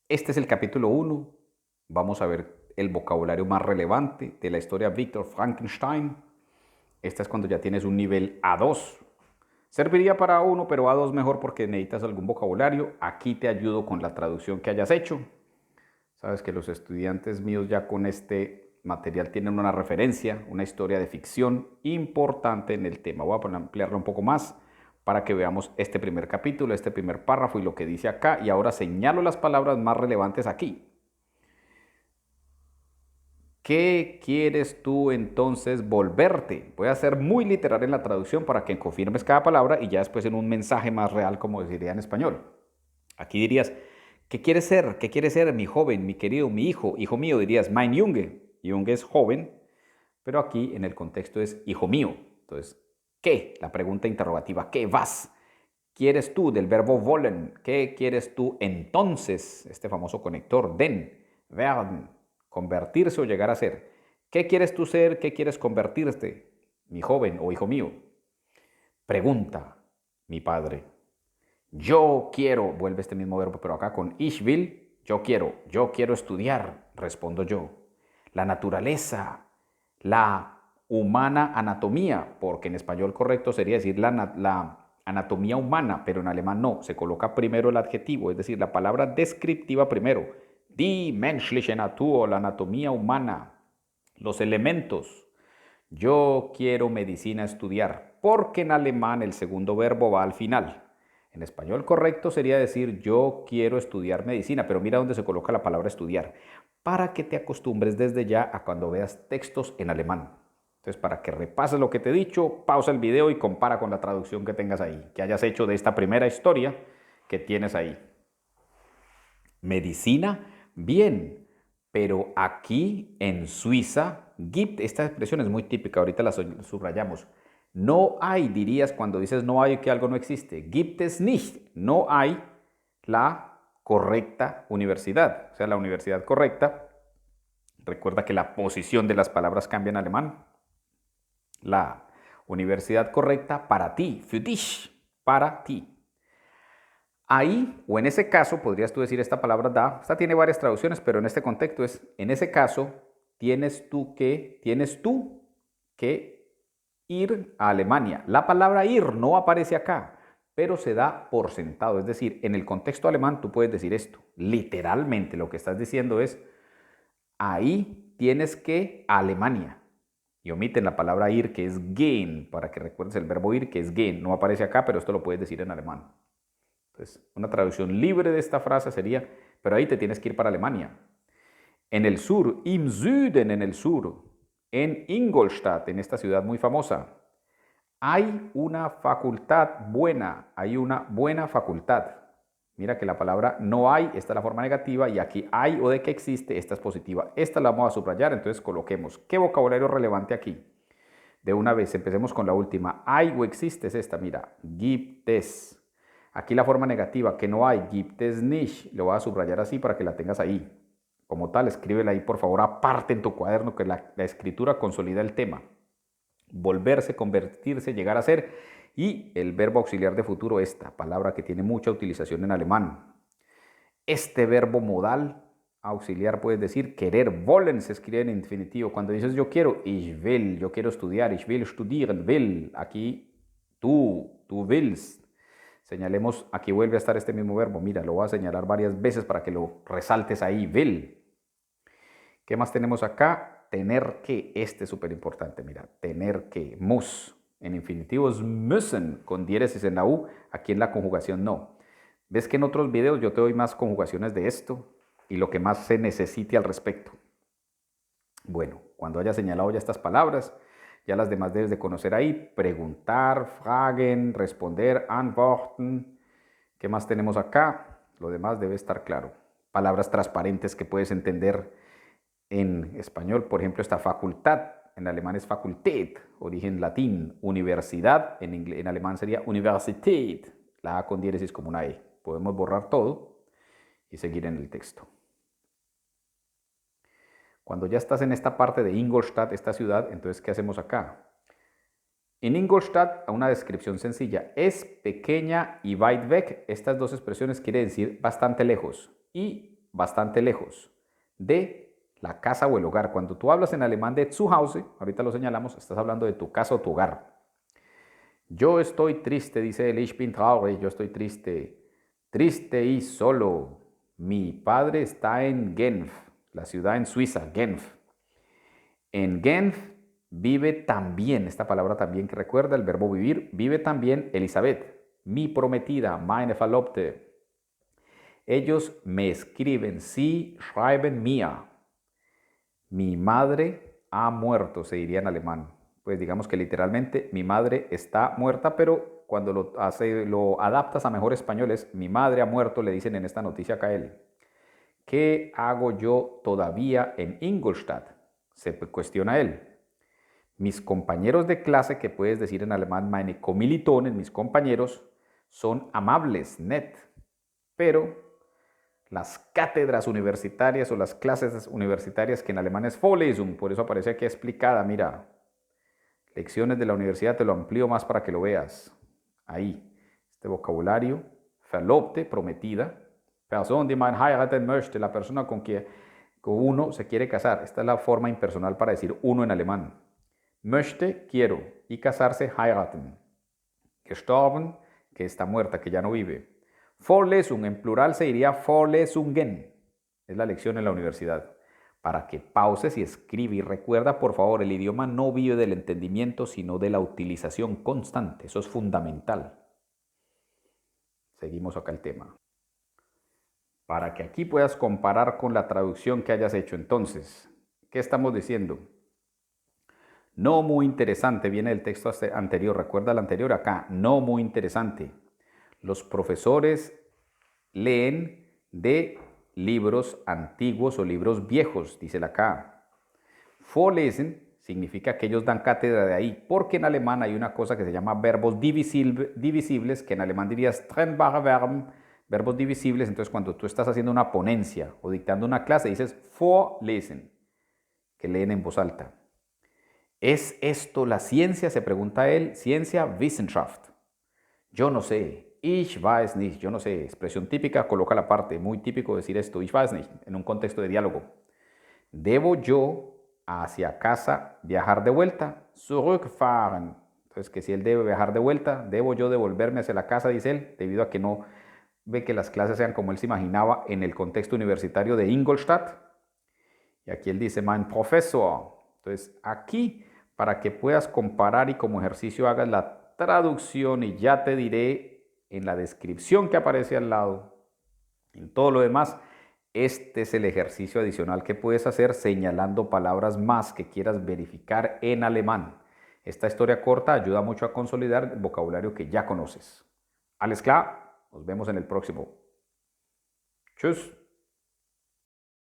Este es el capítulo 1. Vamos a ver el vocabulario más relevante de la historia de Victor Frankenstein. Esta es cuando ya tienes un nivel A2. Serviría para A1, pero A2 mejor porque necesitas algún vocabulario. Aquí te ayudo con la traducción que hayas hecho. Sabes que los estudiantes míos ya con este material tienen una referencia, una historia de ficción importante en el tema. Voy a ampliarlo un poco más para que veamos este primer capítulo, este primer párrafo y lo que dice acá. Y ahora señalo las palabras más relevantes aquí. ¿Qué quieres tú entonces volverte? Voy a ser muy literal en la traducción para que confirmes cada palabra y ya después en un mensaje más real, como diría en español. Aquí dirías, ¿qué quieres ser? ¿Qué quieres ser, mi joven, mi querido, mi hijo? Hijo mío, dirías, mein Junge. Junge es joven, pero aquí en el contexto es hijo mío. Entonces, ¿qué? La pregunta interrogativa, ¿qué vas? ¿Quieres tú del verbo wollen? ¿Qué quieres tú entonces? Este famoso conector, den, werden, convertirse o llegar a ser. ¿Qué quieres tú ser? ¿Qué quieres convertirte, mi joven o hijo mío? Pregunta, mi padre. Yo quiero, vuelve este mismo verbo, pero acá con ich will, yo quiero estudiar, respondo yo. La naturaleza, la humana anatomía, porque en español correcto sería decir la anatomía humana, pero en alemán no, se coloca primero el adjetivo, es decir, la palabra descriptiva primero. Die menschliche Natur, la anatomía humana, los elementos. Yo quiero medicina estudiar, porque en alemán el segundo verbo va al final. En español correcto sería decir yo quiero estudiar medicina, pero mira dónde se coloca la palabra estudiar, para que te acostumbres desde ya a cuando veas textos en alemán. Entonces, para que repases lo que te he dicho, pausa el video y compara con la traducción que tengas ahí, que hayas hecho de esta primera historia que tienes ahí. Medicina, bien, pero aquí en Suiza, gibt, esta expresión es muy típica, ahorita la subrayamos. No hay, dirías cuando dices no hay que algo no existe. Gibt es nicht, no hay la correcta universidad. O sea, la universidad correcta, recuerda que la posición de las palabras cambia en alemán. La universidad correcta para ti, für dich, para ti. Ahí, o en ese caso, podrías tú decir esta palabra da, esta tiene varias traducciones, pero en este contexto es, en ese caso, tienes tú que ir a Alemania. La palabra ir no aparece acá, pero se da por sentado. Es decir, en el contexto alemán tú puedes decir esto. Literalmente lo que estás diciendo es, ahí tienes que a Alemania. Y omiten la palabra ir, que es gehen, para que recuerdes el verbo ir, que es gehen. No aparece acá, pero esto lo puedes decir en alemán. Entonces, una traducción libre de esta frase sería, pero ahí te tienes que ir para Alemania. En el sur, im Süden, en el sur, en Ingolstadt, en esta ciudad muy famosa, hay una facultad buena, hay una buena facultad. Mira que la palabra no hay, esta es la forma negativa, y aquí hay o de que existe, esta es positiva. Esta la vamos a subrayar, entonces coloquemos. ¿Qué vocabulario relevante aquí? De una vez, empecemos con la última. Hay o existe es esta, mira, gibt es. Aquí la forma negativa, que no hay, gibt es nicht. Lo voy a subrayar así para que la tengas ahí. Como tal, escríbela ahí, por favor, aparte en tu cuaderno, que la escritura consolida el tema. Volverse, convertirse, llegar a ser. Y el verbo auxiliar de futuro, esta palabra que tiene mucha utilización en alemán. Este verbo modal auxiliar puedes decir querer, wollen se escribe en infinitivo. Cuando dices yo quiero, ich will, yo quiero estudiar, ich will studieren, will. Aquí tú willst. Señalemos, aquí vuelve a estar este mismo verbo. Mira, lo voy a señalar varias veces para que lo resaltes ahí, will. ¿Qué más tenemos acá? Tener que, este es súper importante, mira, tener que, muss. En infinitivo es müssen, con diéresis en la U, aquí en la conjugación no. ¿Ves que en otros videos yo te doy más conjugaciones de esto y lo que más se necesite al respecto? Bueno, cuando hayas señalado ya estas palabras, ya las demás debes de conocer ahí. Preguntar, fragen, responder, antworten. ¿Qué más tenemos acá? Lo demás debe estar claro. Palabras transparentes que puedes entender en español. Por ejemplo, esta facultad, en alemán es Fakultät, origen latín. Universidad, en alemán sería Universität. La A con diéresis como una E. Podemos borrar todo y seguir en el texto. Cuando ya estás en esta parte de Ingolstadt, esta ciudad, entonces, ¿qué hacemos acá? En Ingolstadt, a una descripción sencilla, es pequeña y weit weg. Estas dos expresiones quieren decir bastante lejos. Y bastante lejos de la casa o el hogar. Cuando tú hablas en alemán de Zuhause, ahorita lo señalamos, estás hablando de tu casa o tu hogar. Yo estoy triste, dice él, ich bin traurig, yo estoy triste, triste y solo. Mi padre está en Genf, la ciudad en Suiza, Genf. En Genf vive también, esta palabra también que recuerda el verbo vivir, vive también Elizabeth, mi prometida, meine Verlobte. Ellos me escriben, sie schreiben mir. Mi madre ha muerto, se diría en alemán. Pues digamos que literalmente mi madre está muerta, pero cuando lo adaptas a mejor español es mi madre ha muerto, le dicen en esta noticia acá a él. ¿Qué hago yo todavía en Ingolstadt? Se cuestiona él. Mis compañeros de clase, que puedes decir en alemán meine Kommilitonen, mis compañeros, son amables, nett, pero las cátedras universitarias o las clases universitarias, que en alemán es Vorlesung, por eso aparece aquí explicada, mira, lecciones de la universidad, te lo amplío más para que lo veas. Ahí, este vocabulario, Verlobte, prometida, Person, die man heiraten möchte, la persona con quien uno se quiere casar. Esta es la forma impersonal para decir uno en alemán. Möchte, quiero, y casarse, heiraten. Gestorben, que está muerta, que ya no vive. Vorlesung, en plural se diría Vorlesungen. Es la lección en la universidad. Para que pauses y escribe y recuerda, por favor, el idioma no vive del entendimiento, sino de la utilización constante. Eso es fundamental. Seguimos acá el tema. Para que aquí puedas comparar con la traducción que hayas hecho. Entonces, ¿qué estamos diciendo? No muy interesante, viene del texto anterior. Recuerda el anterior acá. No muy interesante. Los profesores leen de libros antiguos o libros viejos, dice acá. Vorlesen significa que ellos dan cátedra de ahí, porque en alemán hay una cosa que se llama verbos divisibles, que en alemán dirías trennbare Verben, verbos divisibles. Entonces, cuando tú estás haciendo una ponencia o dictando una clase, dices vorlesen, que leen en voz alta. ¿Es esto la ciencia? Se pregunta él. Ciencia, Wissenschaft. Yo no sé. Ich weiß nicht. Yo no sé. Expresión típica, coloca la parte. Muy típico decir esto. Ich weiß nicht. En un contexto de diálogo. ¿Debo yo hacia casa viajar de vuelta? Zurückfahren. Entonces, que si él debe viajar de vuelta, ¿debo yo devolverme hacia la casa? Dice él, debido a que no ve que las clases sean como él se imaginaba en el contexto universitario de Ingolstadt. Y aquí él dice, mein Professor. Entonces, aquí, para que puedas comparar y como ejercicio hagas la traducción, y ya te diré en la descripción que aparece al lado, en todo lo demás, este es el ejercicio adicional que puedes hacer señalando palabras más que quieras verificar en alemán. Esta historia corta ayuda mucho a consolidar el vocabulario que ya conoces. Alles klar, nos vemos en el próximo. Tschüss.